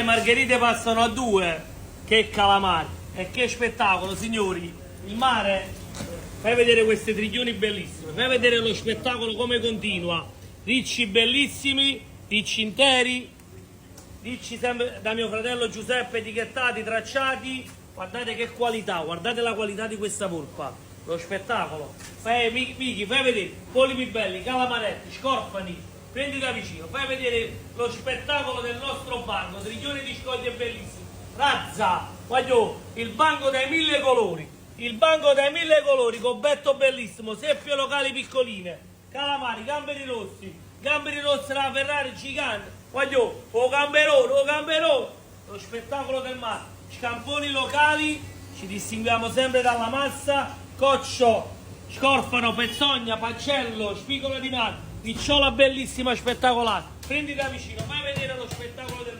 margherite passano a 2. Che calamari. E che spettacolo, signori. Il mare. Fai vedere queste triglioni bellissime. Fai vedere lo spettacolo come continua. Ricci bellissimi, ricci interi. Ricci sempre da mio fratello Giuseppe, etichettati, tracciati. Guardate che qualità, guardate la qualità di questa polpa. Lo spettacolo. Michi, fai vedere. Polipi belli, calamaretti, scorfani. Prendi da vicino, fai vedere lo spettacolo del nostro banco, triglioni di scoglie bellissimi. Razza, voglio il banco dai 1000 colori, il banco dai 1000 colori, cobbetto bellissimo, seppie locali piccoline, calamari, gamberi rossi della Ferrari gigante, voglio, o gamberone, lo spettacolo del mare, scamponi locali, ci distinguiamo sempre dalla massa, coccio, scorfano, pezzogna, pacello, spigolo di mare, picciola bellissima, spettacolare. Prendi da vicino, fai vedere lo spettacolo del